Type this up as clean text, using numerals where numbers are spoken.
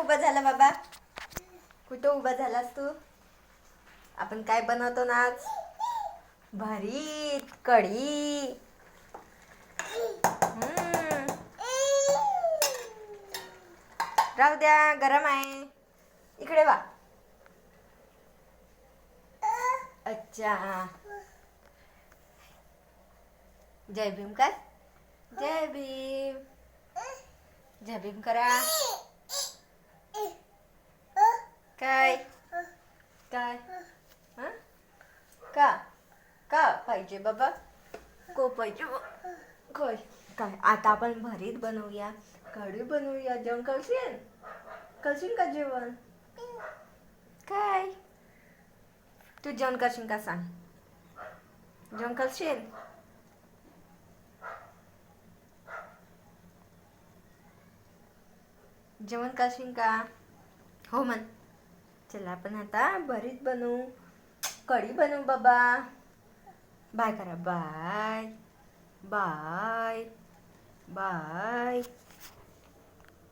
उभा झाला बाबा? कुठं उभा झालास तू? आपण काय बनवतो ना आज? भरीत कढी. राहू द्या, गरम आहे. इकडे वा. अच्छा. जय भीम काय? जय भीम. जय भीम करा. काय काय हा? का का पाहिजे बाबा? को पाहिजे काय? काय आता आपण भरीत बनवूया, कढी बनवूया. जेवण करशील? करशील का जेवण? काय तू जेवण करशील का सांग? जेवण करशील? जेवण करशील का? हो म्हण. चला आपण आता भरीत बनवू, कढी बनवू बाबा. बाय करा. Bye bye bye.